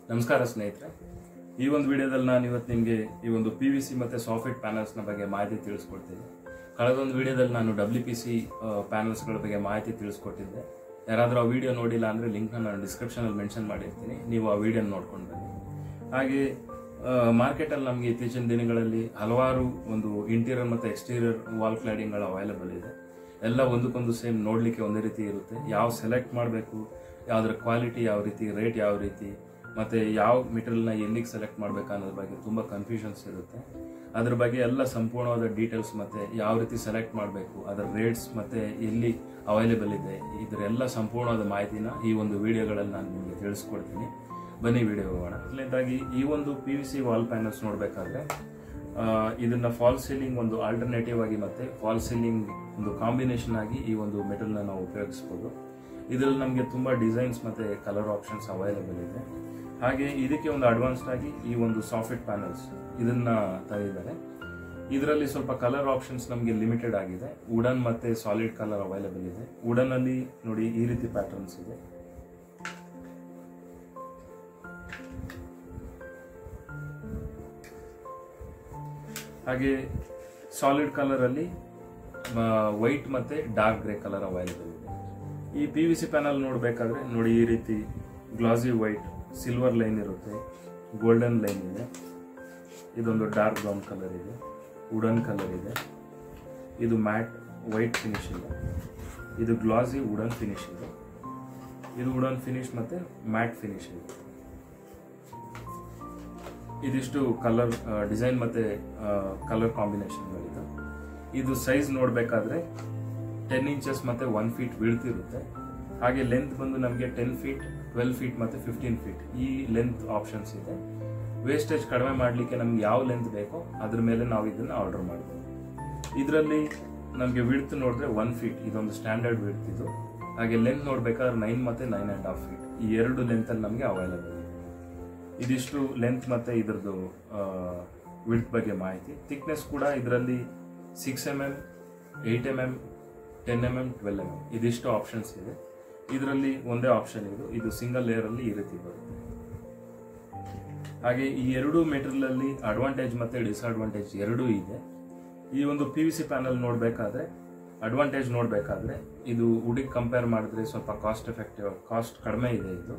ನಮಸ್ಕಾರ ಸ್ನೇಹಿತರೆ, ಈ ಒಂದು ವಿಡಿಯೋದಲ್ಲಿ ನಾನು ಇವತ್ತು ನಿಮಗೆ ಈ ಒಂದು PVC ಮತ್ತು ಸಾಫ್ಟ್ ಪ್ಯಾನಲ್ಸ್ನ ಬಗ್ಗೆ ಮಾಹಿತಿ ತಿಳಿಸ್ಕೊಡ್ತೀನಿ. ಕಳೆದೊಂದು ವಿಡಿಯೋದಲ್ಲಿ ನಾನು WPC ಪ್ಯಾನಲ್ಸ್ಗಳ ಬಗ್ಗೆ ಮಾಹಿತಿ ತಿಳಿಸ್ಕೊಟ್ಟಿದ್ದೆ. ಯಾರಾದರೂ ಆ ವಿಡಿಯೋ ನೋಡಿಲ್ಲ ಅಂದರೆ ಲಿಂಕ್ನ ನಾನು ಡಿಸ್ಕ್ರಿಪ್ಷನಲ್ಲಿ ಮೆನ್ಷನ್ ಮಾಡಿರ್ತೀನಿ, ನೀವು ಆ ವಿಡಿಯೋನ ನೋಡ್ಕೊಂಡು ಬನ್ನಿ. ಹಾಗೆ ಮಾರ್ಕೆಟಲ್ಲಿ ನಮಗೆ ಇತ್ತೀಚಿನ ದಿನಗಳಲ್ಲಿ ಹಲವಾರು ಒಂದು ಇಂಟೀರಿಯರ್ ಮತ್ತು ಎಕ್ಸ್ಟೀರಿಯರ್ ವಾಲ್ ಕ್ಲಾಡಿಂಗ್ಗಳು ಅವೈಲೇಬಲ್ ಇದೆ. ಎಲ್ಲ ಒಂದಕ್ಕೊಂದು ಸೇಮ್ ನೋಡಲಿಕ್ಕೆ ಒಂದೇ ರೀತಿ ಇರುತ್ತೆ. ಯಾವ ಸೆಲೆಕ್ಟ್ ಮಾಡಬೇಕು, ಯಾವುದರ ಕ್ವಾಲಿಟಿ ಯಾವ ರೀತಿ, ರೇಟ್ ಯಾವ ರೀತಿ, ಮತ್ತು ಯಾವ ಮೆಟೀರಿಯಲ್ನ ಎಲ್ಲಿಗೆ ಸೆಲೆಕ್ಟ್ ಮಾಡಬೇಕು ಅನ್ನೋದ್ರ ಬಗ್ಗೆ ತುಂಬ ಕನ್ಫ್ಯೂಷನ್ಸ್ ಇರುತ್ತೆ. ಅದ್ರ ಬಗ್ಗೆ ಎಲ್ಲ ಸಂಪೂರ್ಣವಾದ ಡೀಟೇಲ್ಸ್ ಮತ್ತು ಯಾವ ರೀತಿ ಸೆಲೆಕ್ಟ್ ಮಾಡಬೇಕು, ಅದರ ರೇಟ್ಸ್ ಮತ್ತು ಎಲ್ಲಿ ಅವೈಲೇಬಲ್ ಇದೆ, ಇದರೆಲ್ಲ ಸಂಪೂರ್ಣವಾದ ಮಾಹಿತಿನ ಈ ಒಂದು ವಿಡಿಯೋಗಳಲ್ಲಿ ನಾನು ನಿಮಗೆ ತಿಳಿಸ್ಕೊಡ್ತೀನಿ. ಬನ್ನಿ ವಿಡಿಯೋ ಹೋಗೋಣ. ಮೊದಲನೇದಾಗಿ ಈ ಒಂದು PVC ವಾಲ್ ಪ್ಯಾನಲ್ಸ್ ನೋಡಬೇಕಾದ್ರೆ ಇದನ್ನು ಫಾಲ್ ಸೀಲಿಂಗ್ ಒಂದು ಆಲ್ಟರ್ನೇಟಿವ್ ಆಗಿ ಮತ್ತು ಫಾಲ್ ಸೀಲಿಂಗ್ ಒಂದು ಕಾಂಬಿನೇಷನ್ ಆಗಿ ಈ ಒಂದು ಮೆಟೀರಿಯಲ್ನ ನಾವು ಉಪಯೋಗಿಸ್ಬೋದು. ಇದರಲ್ಲಿ ನಮಗೆ ತುಂಬ ಡಿಸೈನ್ಸ್ ಮತ್ತು ಕಲರ್ ಆಪ್ಷನ್ಸ್ ಅವೈಲೇಬಲ್ ಇದೆ. ಹಾಗೆ ಇದಕ್ಕೆ ಒಂದು ಅಡ್ವಾನ್ಸ್ಡ್ ಆಗಿ ಈ ಒಂದು ಸಾಫ್ಟ್ ಪ್ಯಾನಲ್ಸ್ ಇದನ್ನು ತಂದಿದ್ದಾರೆ. ಇದರಲ್ಲಿ ಸ್ವಲ್ಪ ಕಲರ್ ಆಪ್ಷನ್ಸ್ ನಮಗೆ ಲಿಮಿಟೆಡ್ ಆಗಿದೆ. ವುಡನ್ ಮತ್ತು ಸಾಲಿಡ್ ಕಲರ್ ಅವೈಲೇಬಲ್ ಇದೆ. ವುಡನಲ್ಲಿ ನೋಡಿ ಈ ರೀತಿ ಪ್ಯಾಟರ್ನ್ಸ್ ಇದೆ. ಹಾಗೆ ಸಾಲಿಡ್ ಕಲರಲ್ಲಿ ವೈಟ್ ಮತ್ತು ಡಾರ್ಕ್ ಗ್ರೇ ಕಲರ್ ಅವೈಲೇಬಲ್ ಇದೆ. ಈ PVC ಪ್ಯಾನಲ್ ನೋಡಬೇಕಾದ್ರೆ ನೋಡಿ ಈ ರೀತಿ ಗ್ಲಾಸಿ ವೈಟ್, ಸಿಲ್ವರ್ ಲೈನ್ ಇರುತ್ತೆ, ಗೋಲ್ಡನ್ ಲೈನ್ ಇದೆ, ಇದೊಂದು ಡಾರ್ಕ್ ಬ್ರೌನ್ ಕಲರ್ ಇದೆ, ವುಡನ್ ಕಲರ್ ಇದೆ, ಇದು ಮ್ಯಾಟ್ ವೈಟ್ ಫಿನಿಶ್ ಇದೆ, ಇದು ಗ್ಲಾಸಿ ವುಡನ್ ಫಿನಿಶ್ ಇದೆ, ಇದು ವುಡನ್ ಫಿನಿಶ್ ಮತ್ತು ಮ್ಯಾಟ್ ಫಿನಿಶ್ ಇದೆ. ಇದಿಷ್ಟು ಕಲರ್ ಡಿಸೈನ್ ಮತ್ತು ಕಲರ್ ಕಾಂಬಿನೇಷನ್ಗಳಿದೆ. ಇದು ಸೈಜ್ ನೋಡಬೇಕಾದ್ರೆ 10 ಇಂಚಸ್ ಮತ್ತು 1 ಫೀಟ್ ಬೀಳ್ತಿರುತ್ತೆ. ಹಾಗೆ ಲೆಂತ್ ಬಂದು ನಮಗೆ 10 ಫೀಟ್, 12 ಫೀಟ್ ಮತ್ತು 15 ಫೀಟ್ ಈ ಲೆಂತ್ ಆಪ್ಷನ್ಸ್ ಇದೆ. ವೇಸ್ಟೇಜ್ ಕಡಿಮೆ ಮಾಡಲಿಕ್ಕೆ ನಮ್ಗೆ ಯಾವ ಲೆಂತ್ ಬೇಕೋ ಅದ್ರ ಮೇಲೆ ನಾವು ಇದನ್ನು ಆರ್ಡರ್ ಮಾಡ್ಬೋದು. ಇದರಲ್ಲಿ ನಮಗೆ ವಿಡ್ತ್ ನೋಡಿದ್ರೆ 1 ಫೀಟ್, ಇದೊಂದು ಸ್ಟ್ಯಾಂಡರ್ಡ್ ವಿಡ್ತ್ ಇದು. ಹಾಗೆ ಲೆಂತ್ ನೋಡಬೇಕಾದ್ರೆ 9 ಮತ್ತು 9.5 ಫೀಟ್ ಈ ಎರಡು ಲೆಂತಲ್ಲಿ ನಮಗೆ ಅವೈಲೇಬಲ್ ಇದೆ. ಇದಿಷ್ಟು ಲೆಂತ್ ಮತ್ತು ಇದರದ್ದು ವಿಡ್ತ್ ಬಗ್ಗೆ ಮಾಹಿತಿ. ಥಿಕ್ನೆಸ್ ಕೂಡ ಇದರಲ್ಲಿ 6 mm, 8 mm, 10 mm, 12 mm ಇದಿಷ್ಟು ಆಪ್ಷನ್ಸ್ ಇದೆ. ಇದರಲ್ಲಿ ಒಂದೇ ಆಪ್ಷನ್ ಇದು ಸಿಂಗಲ್ ಲೇಯರಲ್ಲಿ ಈ ರೀತಿ ಬರುತ್ತೆ. ಹಾಗೆ ಈ ಎರಡು ಮೆಟೀರಿಯಲಲ್ಲಿ ಅಡ್ವಾಂಟೇಜ್ ಮತ್ತು ಡಿಸ್ಅಡ್ವಾಂಟೇಜ್ ಎರಡೂ ಇದೆ. ಈ ಒಂದು PVC ಪ್ಯಾನಲ್ ನೋಡಬೇಕಾದ್ರೆ ಅಡ್ವಾಂಟೇಜ್ ನೋಡಬೇಕಾದ್ರೆ ಇದು ವುಡಿಗೆ ಕಂಪೇರ್ ಮಾಡಿದ್ರೆ ಸ್ವಲ್ಪ ಕಾಸ್ಟ್ ಎಫೆಕ್ಟಿವ್, ಕಾಸ್ಟ್ ಕಡಿಮೆ ಇದೆ. ಇದು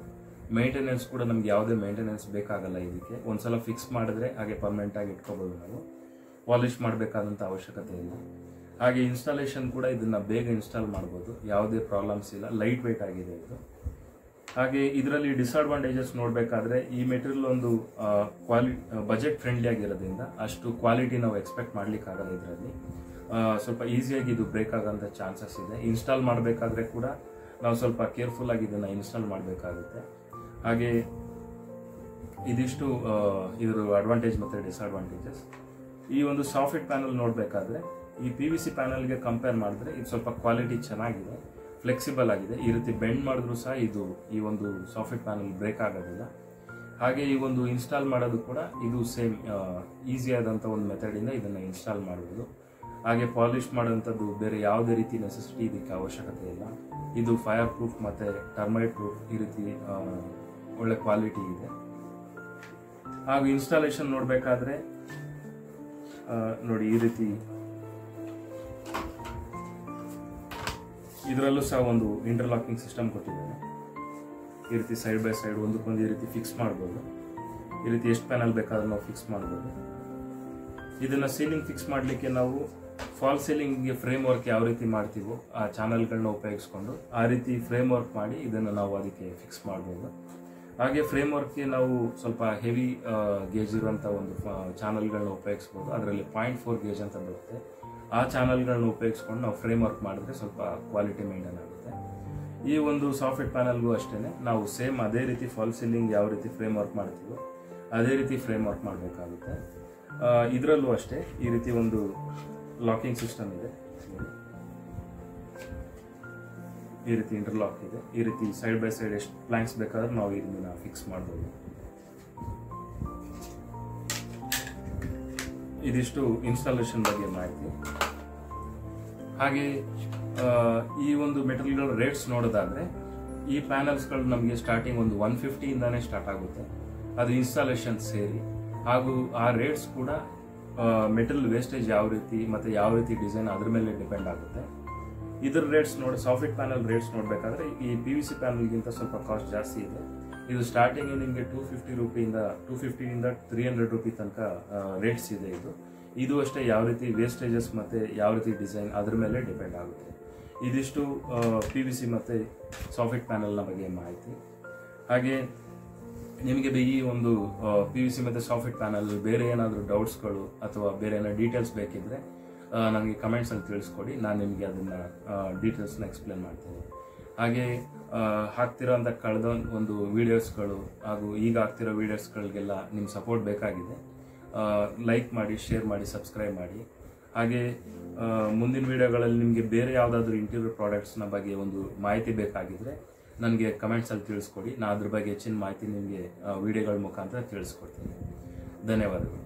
ಮೇಂಟೆನೆನ್ಸ್ ಕೂಡ ನಮ್ಗೆ ಯಾವುದೇ ಮೇಂಟೆನೆನ್ಸ್ ಬೇಕಾಗಲ್ಲ. ಇದಕ್ಕೆ ಒಂದ್ಸಲ ಫಿಕ್ಸ್ ಮಾಡಿದ್ರೆ ಹಾಗೆ ಪರ್ಮನೆಂಟಾಗಿ ಇಟ್ಕೋಬೋದು. ನಾವು ಪಾಲಿಷ್ ಮಾಡಬೇಕಾದಂಥ ಅವಶ್ಯಕತೆ ಇಲ್ಲ. ಹಾಗೆ ಇನ್ಸ್ಟಾಲೇಷನ್ ಕೂಡ ಇದನ್ನು ಬೇಗ ಇನ್ಸ್ಟಾಲ್ ಮಾಡ್ಬೋದು, ಯಾವುದೇ ಪ್ರಾಬ್ಲಮ್ಸ್ ಇಲ್ಲ, ಲೈಟ್ ವೆಯ್ಟ್ ಆಗಿದೆ ಇದು. ಹಾಗೆ ಇದರಲ್ಲಿ ಡಿಸ್ಅಡ್ವಾಂಟೇಜಸ್ ನೋಡಬೇಕಾದ್ರೆ ಈ ಮೆಟೀರಿಯಲ್ ಒಂದು ಬಜೆಟ್ ಫ್ರೆಂಡ್ಲಿ ಆಗಿರೋದ್ರಿಂದ ಅಷ್ಟು ಕ್ವಾಲಿಟಿ ನಾವು ಎಕ್ಸ್ಪೆಕ್ಟ್ ಮಾಡಲಿಕ್ಕಾಗಲ್ಲ. ಇದರಲ್ಲಿ ಸ್ವಲ್ಪ ಈಸಿಯಾಗಿ ಇದು ಬ್ರೇಕ್ ಆಗೋಂಥ ಚಾನ್ಸಸ್ ಇದೆ. ಇನ್ಸ್ಟಾಲ್ ಮಾಡಬೇಕಾದ್ರೆ ಕೂಡ ನಾವು ಸ್ವಲ್ಪ ಕೇರ್ಫುಲ್ ಆಗಿ ಇದನ್ನು ಇನ್ಸ್ಟಾಲ್ ಮಾಡಬೇಕಾಗುತ್ತೆ. ಹಾಗೆ ಇದಿಷ್ಟು ಇದರ ಅಡ್ವಾಂಟೇಜ್ ಮತ್ತು ಡಿಸ್ಅಡ್ವಾಂಟೇಜಸ್. ಈ ಒಂದು ಸಾಫ್ಟ್ ಪ್ಯಾನಲ್ ನೋಡಬೇಕಾದ್ರೆ ಈ PVC ಪ್ಯಾನಲ್ಗೆ ಕಂಪೇರ್ ಮಾಡಿದ್ರೆ ಇದು ಸ್ವಲ್ಪ ಕ್ವಾಲಿಟಿ ಚೆನ್ನಾಗಿದೆ, ಫ್ಲೆಕ್ಸಿಬಲ್ ಆಗಿದೆ. ಈ ರೀತಿ ಬೆಂಡ್ ಮಾಡಿದ್ರು ಸಹ ಈ ಒಂದು ಸಾಫ್ಟ್ ಪ್ಯಾನಲ್ ಬ್ರೇಕ್ ಆಗೋದಿಲ್ಲ. ಹಾಗೆ ಈ ಒಂದು ಇನ್ಸ್ಟಾಲ್ ಮಾಡೋದು ಕೂಡ ಇದು ಸೇಮ್ ಈಸಿ ಆದಂಥ ಒಂದು ಮೆಥಡಿಂದ ಇದನ್ನು ಇನ್ಸ್ಟಾಲ್ ಮಾಡ್ಬೋದು. ಹಾಗೆ ಪಾಲಿಷ್ ಮಾಡೋಂಥದ್ದು ಬೇರೆ ಯಾವುದೇ ರೀತಿ ನೆಸೆಸಿಟಿ ಇದಕ್ಕೆ ಅವಶ್ಯಕತೆ ಇಲ್ಲ. ಇದು ಫೈರ್ ಪ್ರೂಫ್ ಮತ್ತು ಟರ್ಮೈಟ್ ಪ್ರೂಫ್ ಈ ರೀತಿ ಒಳ್ಳೆ ಕ್ವಾಲಿಟಿ ಇದೆ. ಹಾಗೂ ಇನ್ಸ್ಟಾಲೇಷನ್ ನೋಡಬೇಕಾದ್ರೆ ನೋಡಿ ಈ ರೀತಿ ಇದರಲ್ಲೂ ಸಹ ಒಂದು ಇಂಟರ್ಲಾಕಿಂಗ್ ಸಿಸ್ಟಮ್ ಕೊಟ್ಟಿದ್ದಾರೆ. ಈ ರೀತಿ ಸೈಡ್ ಬೈ ಸೈಡ್ ಒಂದಕ್ಕೊಂದು ಈ ರೀತಿ ಫಿಕ್ಸ್ ಮಾಡ್ಬೋದು. ಈ ರೀತಿ ಎಷ್ಟು ಪ್ಯಾನಲ್ ಬೇಕಾದ್ರೂ ನಾವು ಫಿಕ್ಸ್ ಮಾಡ್ಬೋದು. ಇದನ್ನು ಸೀಲಿಂಗ್ ಫಿಕ್ಸ್ ಮಾಡಲಿಕ್ಕೆ ನಾವು ಫಾಲ್ ಸೀಲಿಂಗ್ಗೆ ಫ್ರೇಮ್ ವರ್ಕ್ ಯಾವ ರೀತಿ ಮಾಡ್ತೀವೋ ಆ ಚಾನಲ್ಗಳನ್ನ ಉಪಯೋಗಿಸ್ಕೊಂಡು ಆ ರೀತಿ ಫ್ರೇಮ್ ವರ್ಕ್ ಮಾಡಿ ಇದನ್ನು ನಾವು ಅದಕ್ಕೆ ಫಿಕ್ಸ್ ಮಾಡ್ಬೋದು. ಹಾಗೆ ಫ್ರೇಮ್ ವರ್ಕ್ಗೆ ನಾವು ಸ್ವಲ್ಪ ಹೆವಿ ಗೇಜ್ ಇರುವಂಥ ಒಂದು ಚಾನಲ್ಗಳನ್ನ ಉಪಯೋಗಿಸ್ಬೋದು. ಅದರಲ್ಲಿ 0.4 ಗೇಜ್ ಅಂತ ಬರುತ್ತೆ. ಆ ಚಾನಲ್ಗಳನ್ನ ಉಪಯೋಗಿಸ್ಕೊಂಡು ನಾವು ಫ್ರೇಮ್ ವರ್ಕ್ ಮಾಡಿದ್ರೆ ಸ್ವಲ್ಪ ಕ್ವಾಲಿಟಿ ಮೇಂಟೈನ್ ಆಗುತ್ತೆ. ಈ ಒಂದು ಸಾಫ್ಟ್ ಪ್ಯಾನಲ್ಗೂ ಅಷ್ಟೇ ನಾವು ಸೇಮ್ ಅದೇ ರೀತಿ ಫಾಲ್ ಸೀಲಿಂಗ್ ಯಾವ ರೀತಿ ಫ್ರೇಮ್ ವರ್ಕ್ ಮಾಡ್ತೀವೋ ಅದೇ ರೀತಿ ಫ್ರೇಮ್ ವರ್ಕ್ ಮಾಡಬೇಕಾಗುತ್ತೆ. ಇದರಲ್ಲೂ ಅಷ್ಟೇ ಈ ರೀತಿ ಒಂದು ಲಾಕಿಂಗ್ ಸಿಸ್ಟಮ್ ಇದೆ. ಈ ರೀತಿ ಇಂಟರ್ಲಾಕ್ ಇದೆ. ಈ ರೀತಿ ಸೈಡ್ ಬೈ ಸೈಡ್ ಎಷ್ಟು ಪ್ಲಾಂಕ್ಸ್ ಬೇಕಾದ್ರೆ ನಾವು ಇದನ್ನ ಫಿಕ್ಸ್ ಮಾಡ್ಬೋದು. ಇದಿಷ್ಟು ಇನ್ಸ್ಟಾಲೇಷನ್ ಬಗ್ಗೆ ಮಾಹಿತಿ. ಹಾಗೆ ಈ ಒಂದು ಮೆಟೀರಿಯಲ್ಗಳ ರೇಟ್ಸ್ ನೋಡೋದಾದ್ರೆ ಈ ಪ್ಯಾನಲ್ಸ್ಗಳು ನಮಗೆ ಸ್ಟಾರ್ಟಿಂಗ್ ಒಂದು 150 ಇಂದಾನೆ ಸ್ಟಾರ್ಟ್ ಆಗುತ್ತೆ. ಅದು ಇನ್ಸ್ಟಾಲೇಷನ್ ಸೇರಿ, ಹಾಗೂ ಆ ರೇಟ್ಸ್ ಕೂಡ ಮೆಟೀರಿಯಲ್ ವೇಸ್ಟೇಜ್ ಯಾವ ರೀತಿ ಮತ್ತು ಯಾವ ರೀತಿ ಡಿಸೈನ್ ಅದ್ರ ಮೇಲೆ ಡಿಪೆಂಡ್ ಆಗುತ್ತೆ. ಇದ್ರ ರೇಟ್ಸ್ ನೋಡಿ, ಸಾಫ್ಟ್ ಪ್ಯಾನಲ್ ರೇಟ್ಸ್ ನೋಡಬೇಕಾದ್ರೆ ಈ PVC ಪ್ಯಾನಲ್ಗಿಂತ ಸ್ವಲ್ಪ ಕಾಸ್ಟ್ ಜಾಸ್ತಿ ಇದೆ. ಇದು ಸ್ಟಾರ್ಟಿಂಗ್ ನಿಮಗೆ 250 ರೂಪಿಯಿಂದ 250ಇಂದ 300 ರೂಪಿ ತನಕ ರೇಟ್ಸ್ ಇದೆ. ಇದು ಅಷ್ಟೇ ಯಾವ ರೀತಿ ವೇಸ್ಟೇಜಸ್ ಮತ್ತು ಯಾವ ರೀತಿ ಡಿಸೈನ್ ಅದ್ರ ಮೇಲೆ ಡಿಪೆಂಡ್ ಆಗುತ್ತೆ. ಇದಿಷ್ಟು PVC ಮತ್ತು ಸಾಫ್ಟ್ ಪ್ಯಾನಲ್ನ ಬಗ್ಗೆ ಮಾಹಿತಿ. ಹಾಗೆ ನಿಮಗೆ ಈ ಒಂದು PVC ಮತ್ತು ಸಾಫ್ಟ್ ಪ್ಯಾನಲ್ ಬೇರೆ ಏನಾದರೂ ಡೌಟ್ಸ್ಗಳು ಅಥವಾ ಬೇರೆ ಏನಾದ್ರು ಡೀಟೇಲ್ಸ್ ಬೇಕಿದ್ರೆ ನನಗೆ ಕಮೆಂಟ್ಸಲ್ಲಿ ತಿಳಿಸ್ಕೊಡಿ, ನಾನು ನಿಮಗೆ ಅದನ್ನು ಡೀಟೇಲ್ಸ್ನ ಎಕ್ಸ್ಪ್ಲೇನ್ ಮಾಡ್ತೀನಿ. ಹಾಗೆ ಹಾಕ್ತಿರೋಂಥ ಕಳೆದ ಒಂದು ವೀಡಿಯೋಸ್ಗಳು ಹಾಗೂ ಈಗ ಆಗ್ತಿರೋ ವೀಡಿಯೋಸ್ಗಳಿಗೆಲ್ಲ ನಿಮ್ಮ ಸಪೋರ್ಟ್ ಬೇಕಾಗಿದೆ. ಲೈಕ್ ಮಾಡಿ, ಶೇರ್ ಮಾಡಿ, ಸಬ್ಸ್ಕ್ರೈಬ್ ಮಾಡಿ. ಹಾಗೆ ಮುಂದಿನ ವೀಡಿಯೋಗಳಲ್ಲಿ ನಿಮಗೆ ಬೇರೆ ಯಾವುದಾದ್ರೂ ಇಂಟೀರಿಯರ್ ಪ್ರಾಡಕ್ಟ್ಸ್ನ ಬಗ್ಗೆ ಒಂದು ಮಾಹಿತಿ ಬೇಕಾಗಿದ್ದರೆ ನನಗೆ ಕಮೆಂಟ್ಸಲ್ಲಿ ತಿಳಿಸ್ಕೊಡಿ. ನಾನು ಅದ್ರ ಬಗ್ಗೆ ಹೆಚ್ಚಿನ ಮಾಹಿತಿ ನಿಮಗೆ ವೀಡಿಯೋಗಳ ಮುಖಾಂತರ ತಿಳಿಸ್ಕೊಡ್ತೀನಿ. ಧನ್ಯವಾದಗಳು.